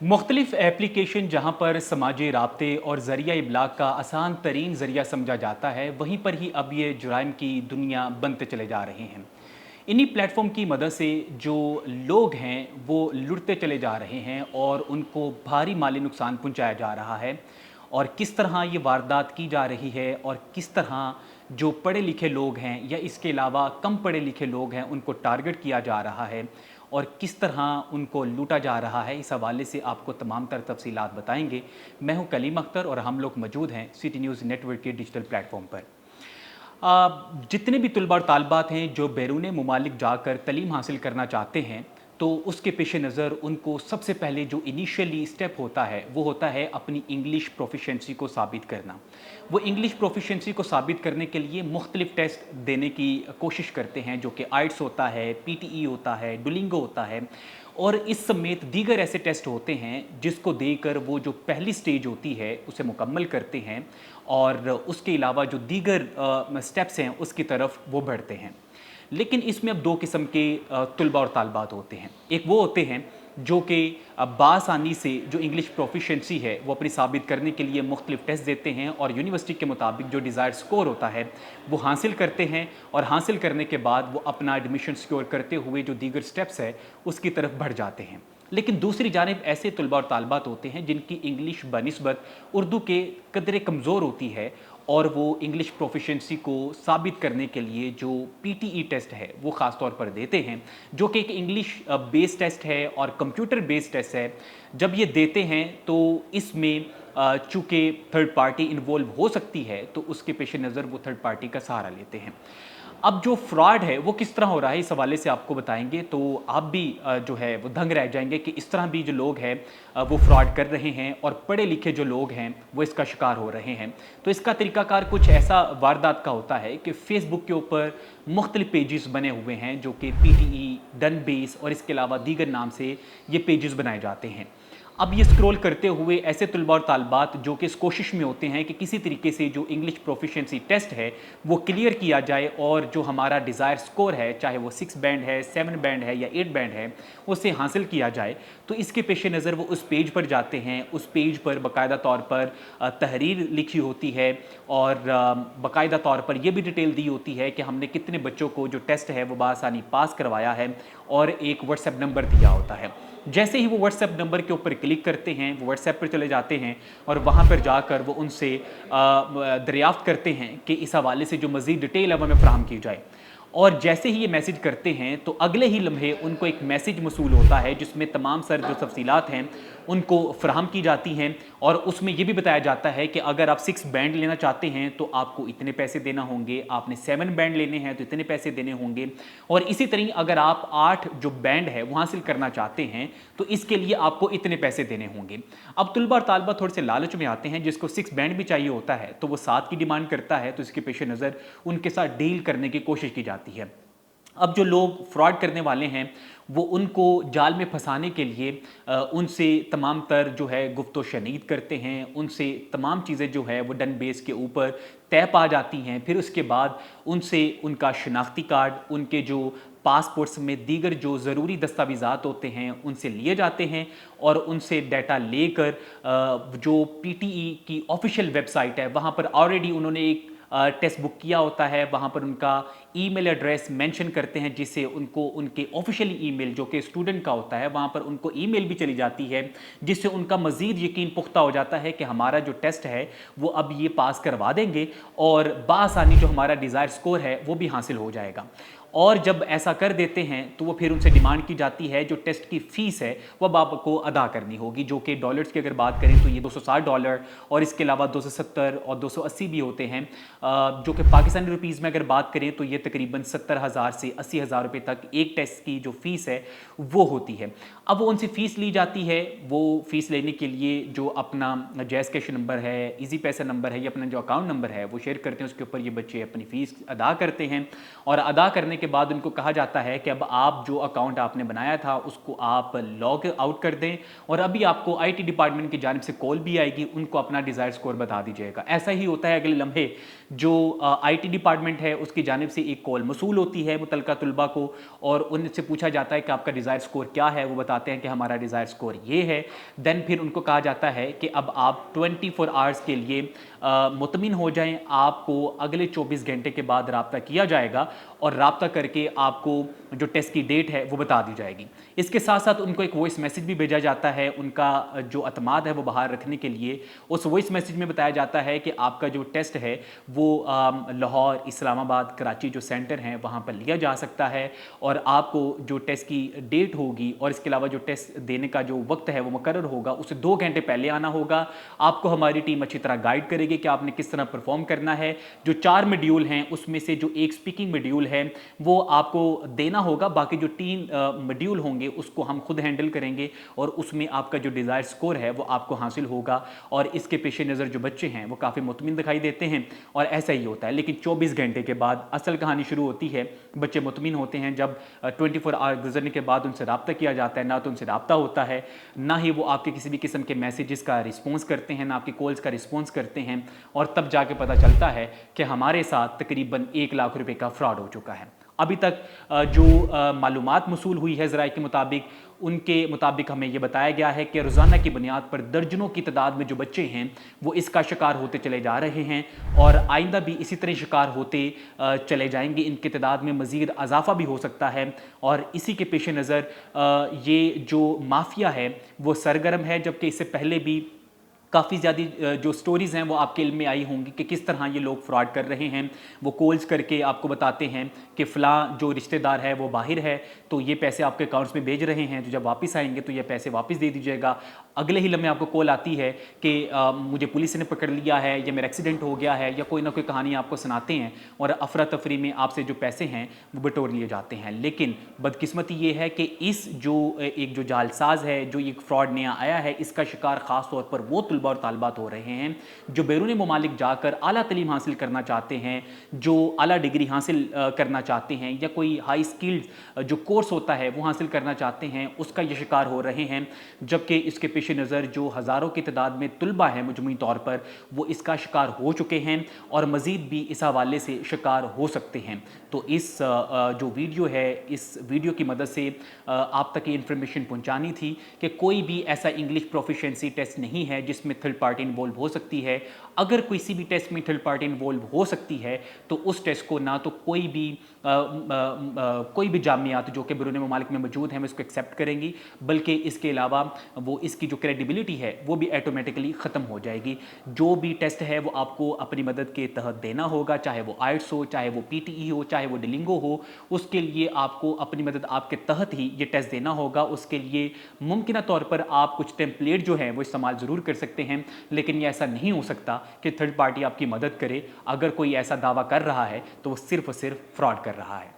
मुख्तलिफ एप्लीकेशन जहाँ पर समाजी राब्ते और ज़रिया इब्लाग का आसान तरीन ज़रिया समझा जाता है, वहीं पर ही अब ये जुराइम की दुनिया बनते चले जा रहे हैं। इन्हीं प्लेटफॉर्म की मदद से जो लोग हैं वो लुटते चले जा रहे हैं और उनको भारी माली नुकसान पहुंचाया जा रहा है। और किस तरह ये वारदात की जा रही है और किस तरह जो पढ़े लिखे लोग हैं या इसके अलावा कम पढ़े लिखे लोग हैं उनको टारगेट किया जा रहा है और किस तरह उनको लूटा जा रहा है, इस हवाले से आपको तमाम तर तफसीलात बताएंगे। मैं हूं कलीम अख्तर और हम लोग मौजूद हैं सिटी न्यूज़ नेटवर्क के डिजिटल प्लेटफॉर्म पर। जितने भी तलबा और तालबात हैं जो बैरून ममालिक जाकर तलीम हासिल करना चाहते हैं, तो उसके पेश नज़र उनको सबसे पहले जो इनिशियली स्टेप होता है वो होता है अपनी इंग्लिश प्रोफिशेंसी को साबित करना। वो इंग्लिश प्रोफिशेंसी को साबित करने के लिए मुख्तलिफ टेस्ट देने की कोशिश करते हैं, जो कि आइट्स होता है, PTE होता है, डुलिंगो होता है और इस समेत दीगर ऐसे टेस्ट होते हैं जिसको देकर वो जो पहली स्टेज होती है उसे मुकम्मल करते हैं और उसके अलावा जो दीगर स्टेप्स हैं उसकी तरफ वो बढ़ते हैं। लेकिन इसमें अब दो किस्म के तलबा और तालबात होते हैं। एक वो होते हैं जो कि बासानी से जो इंग्लिश प्रोफिशेंसी है वो अपनी साबित करने के लिए मुख्तलिफ टेस्ट देते हैं और यूनिवर्सिटी के मुताबिक जो डिज़ायर्ड स्कोर होता है वो हासिल करते हैं और हासिल करने के बाद वो अपना एडमिशन सिक्योर करते हुए जो दीगर स्टेप्स है उसकी तरफ बढ़ जाते हैं। लेकिन दूसरी जानिब ऐसे तलबा और तालबात होते हैं जिनकी इंग्लिश बनिस्बत उर्दू के कदरे कमज़ोर होती है और वो इंग्लिश प्रोफिशेंसी को साबित करने के लिए जो PTE टेस्ट है वो ख़ास तौर पर देते हैं, जो कि एक इंग्लिश बेस्ड टेस्ट है और कंप्यूटर बेस्ड टेस्ट है। जब ये देते हैं तो इसमें चूँकि थर्ड पार्टी इन्वॉल्व हो सकती है तो उसके पेश नज़र वो थर्ड पार्टी का सहारा लेते हैं। अब जो फ्रॉड है वो किस तरह हो रहा है, इस हवाले से आपको बताएंगे तो आप भी जो है वो दंग रह जाएंगे कि इस तरह भी जो लोग हैं वो फ्रॉड कर रहे हैं और पढ़े लिखे जो लोग हैं वो इसका शिकार हो रहे हैं। तो इसका तरीकाकार कुछ ऐसा वारदात का होता है कि फेसबुक के ऊपर मुख्तलिफ पेजेस बने हुए हैं जो कि PTE, डन बेस और इसके अलावा दीगर नाम से ये पेजेस बनाए जाते हैं। अब ये स्क्रॉल करते हुए ऐसे तलबा और तालबात जो कि इस कोशिश में होते हैं कि किसी तरीके से जो इंग्लिश प्रोफिशेंसी टेस्ट है वो क्लियर किया जाए और जो हमारा डिज़ायर स्कोर है, चाहे वो 6 बैंड है, 7 बैंड है या 8 बैंड है, उसे हासिल किया जाए। तो इसके पेश नज़र वो उस पेज पर जाते हैं। उस पेज पर बाकायदा तौर पर तहरीर लिखी होती है और बाकायदा तौर पर यह भी डिटेल दी होती है कि हमने कितने बच्चों को जो टेस्ट है वो बासानी पास करवाया है और एक व्हाट्सएप नंबर दिया होता है। जैसे ही वो व्हाट्सएप नंबर के ऊपर क्लिक करते हैं, वो व्हाट्सएप पर चले जाते हैं और वहाँ पर जाकर वो उनसे दरियाफ्त करते हैं कि इस हवाले से जो मज़ीद डिटेल है वो हमें फ़राहम की जाए। और जैसे ही ये मैसेज करते हैं तो अगले ही लम्हे उनको एक मैसेज मसूल होता है जिसमें तमाम सर जो तफसीलात हैं उनको फ़राहम की जाती हैं और उसमें ये भी बताया जाता है कि अगर आप 6 बैंड लेना चाहते हैं तो आपको इतने पैसे देना होंगे, आपने 7 बैंड लेने हैं तो इतने पैसे देने होंगे और इसी तरह अगर आप 8 जो बैंड है वो हासिल करना चाहते हैं तो इसके लिए आपको इतने पैसे देने होंगे। अब तलबा और तालबा थोड़े से लालच में आते हैं, जिसको 6 बैंड भी चाहिए होता है तो वो 7 की डिमांड करता है, तो इसके पेश नज़र उनके साथ डील करने की कोशिश की जाती है। अब जो लोग फ्रॉड करने वाले हैं वो उनको जाल में फंसाने के लिए उनसे तमाम तर जो है गुफ्तो शनीद करते हैं, उनसे तमाम चीज़ें जो है वो डन बेस के ऊपर तय पा जाती हैं। फिर उसके बाद उनसे उनका शनाख्ती कार्ड, उनके जो पासपोर्ट्स में दीगर जो ज़रूरी दस्तावेज़ात होते हैं उनसे लिए जाते हैं और उनसे डाटा लेकर जो PTE की ऑफिशियल वेबसाइट है वहाँ पर ऑलरेडी उन्होंने एक टेस्ट बुक किया होता है, वहाँ पर उनका ईमेल एड्रेस मेंशन करते हैं जिससे उनको उनके ऑफिशियल ईमेल जो कि स्टूडेंट का होता है वहाँ पर उनको ईमेल भी चली जाती है, जिससे उनका मज़ीद यकीन पुख्ता हो जाता है कि हमारा जो टेस्ट है वो अब ये पास करवा देंगे और बासानी जो हमारा डिज़ायर स्कोर है वो भी हासिल हो जाएगा। और जब ऐसा कर देते हैं तो वो फिर उनसे डिमांड की जाती है जो टेस्ट की फ़ीस है वो अब आपको अदा करनी होगी, जो कि डॉलर्स की अगर बात करें तो ये $260 और इसके अलावा 270 और 280 भी होते हैं, जो कि पाकिस्तानी रुपीज़ में अगर बात करें तो ये तकरीबन 70,000 से 80,000 रुपये तक एक टेस्ट की जो फ़ीस है वो होती है। अब वो उनसे फ़ीस ली जाती है। वो फ़ीस लेने के लिए जो अपना जैज़ कैश नंबर है, इजी पैसा नंबर है या अपना जो अकाउंट नंबर है वो शेयर करते हैं, उसके ऊपर ये बच्चे अपनी फ़ीस अदा करते हैं और अदा करने के बाद उनको कहा जाता है कि अब आप जो अकाउंट आपने बनाया था उसको आप लॉग आउट कर दें, और अभी आपको आईटी डिपार्टमेंट की जानिब से कॉल भी आएगी, उनको अपना डिज़ायर्ड स्कोर बता दीजिएगा। ऐसा ही होता है अगले लम्हे जो आईटी डिपार्टमेंट है उसकी जानिब से एक कॉल मसूल होती है मुतलका तलबा को, और उनसे पूछा जाता है कि आपका डिज़ायर्ड स्कोर क्या है। वो बताते हैं कि हमारा डिज़ायर्ड स्कोर ये है। देन फिर उनको कहा जाता है कि अब आप 24 आवर्स के लिए मुतमिन हो जाएं, आपको अगले 24 घंटे के बाद रब्ता किया जाएगा और रब्ता करके आपको जो टेस्ट की डेट है वो बता दी जाएगी। इसके साथ साथ उनको एक वॉइस मैसेज भी भेजा जाता है उनका जो अतमाद है वो बाहर रखने के लिए। उस वॉइस मैसेज में बताया जाता है कि आपका जो टेस्ट है वो लाहौर, इस्लामाबाद, कराची जो सेंटर हैं वहाँ पर लिया जा सकता है, और आपको जो टेस्ट की डेट होगी और इसके अलावा जो टेस्ट देने का जो वक्त है वो मुकर्रर होगा, उसे 2 घंटे पहले आना होगा। आपको हमारी टीम अच्छी तरह गाइड करेगी कि आपने किस तरह परफॉर्म करना है। जो 4 मॉड्यूल हैं उसमें से जो एक स्पीकिंग मॉड्यूल है वो आपको देना होगा, बाकी जो 3 मॉड्यूल होंगे उसको हम खुद हैंडल करेंगे, और उसमें आपका जो डिज़ायर स्कोर है वो आपको हासिल होगा। और इसके पेश नज़र जो बच्चे हैं वो काफ़ी मुतमिन दिखाई देते हैं, और ऐसा ही होता है। लेकिन 24 घंटे के बाद असल कहानी शुरू होती है। बच्चे मुतमिन होते हैं जब 24 आवर गुजरने के बाद उनसे रब्ता किया जाता है। ना तो उनसे रब्ता होता है, ना ही वो आपके किसी भी किस्म के मैसेजेस का रिस्पॉन्स करते हैं, ना आपकी कॉल्स का रिस्पॉन्स करते हैं, और तब जाके पता चलता है कि हमारे साथ तकरीबन 1 लाख रुपए का फ्रॉड हो चुका है। अभी तक जो मालूमात मसूल हुई है ज़राए के मुताबिक, उनके मुताबिक हमें यह बताया गया है कि रोज़ाना की बुनियाद पर दर्जनों की तादाद में जो बच्चे हैं वो इसका शिकार होते चले जा रहे हैं, और आइंदा भी इसी तरह शिकार होते चले जाएंगे। इनकी तादाद में मज़ीद इजाफा भी हो सकता है, और इसी के पेश नज़र ये जो माफिया है वो सरगर्म है। जबकि इससे पहले भी काफ़ी ज़्यादा जो स्टोरीज़ हैं वो आपके इल्म में आई होंगी कि किस तरह ये लोग फ्रॉड कर रहे हैं। वो कॉल्स करके आपको बताते हैं कि फ़लाँ जो रिश्तेदार है वो बाहर है, तो ये पैसे आपके अकाउंट्स में भेज रहे हैं, तो जब वापस आएंगे तो ये पैसे वापस दे दीजिएगा। अगले ही लम्हे आपको कॉल आती है कि मुझे पुलिस ने पकड़ लिया है, या मेरा एक्सीडेंट हो गया है, या कोई ना कोई कहानी आपको सुनाते हैं, और अफरा तफरी में आपसे जो पैसे हैं वो बटोर लिए जाते हैं। लेकिन बदकिस्मती ये है कि इस जो एक जो जालसाज है, जो एक फ्रॉड नया आया है, इसका शिकार ख़ास तौर पर वो तलबा और तालबात हो रहे हैं जो बैरून ममालिक जाकर आला तलीम हासिल करना चाहते हैं, जो आला डिग्री हासिल करना चाहते हैं, या कोई हाई स्किल्ड जो कोर्स होता है वो हासिल करना चाहते हैं, उसका ये शिकार हो रहे हैं। जबकि इसके पेश नज़र जो हज़ारों की तादाद में तलबा हैं मजमूई तौर पर वो इसका शिकार हो चुके हैं, और मज़ीद भी इस हवाले से शिकार हो सकते हैं। तो इस जो वीडियो है, इस वीडियो की मदद से आप तक ये इन्फॉर्मेशन पहुंचानी थी कि कोई भी ऐसा इंग्लिश प्रोफिशिएंसी टेस्ट नहीं है जिसमें थर्ड पार्टी इन्वॉल्व हो सकती है। अगर किसी भी टेस्ट में थर्ड पार्टी इन्वॉल्व हो सकती है तो उस टेस्ट को ना तो कोई भी जामियात जो कि बैरून ममालिक में मौजूद हैं वो इसको एक्सेप्ट करेंगी, बल्कि इसके अलावा वो इसकी जो क्रेडिबिलिटी है वो भी ऑटोमेटिकली ख़त्म हो जाएगी। जो भी टेस्ट है वो आपको अपनी मदद के तहत देना होगा, चाहे वो आइट्स हो, चाहे वो पीटीई हो, चाहे वो डिलिंगो हो, उसके लिए आपको अपनी मदद आपके तहत ही ये टेस्ट देना होगा। उसके लिए मुमकिन तौर पर आप कुछ टेम्पलेट जो हैं वो इस्तेमाल ज़रूर कर सकते हैं, लेकिन ये ऐसा नहीं हो सकता कि थर्ड पार्टी आपकी मदद करे। अगर कोई ऐसा दावा कर रहा है तो वो सिर्फ और सिर्फ फ्रॉड कर रहा है।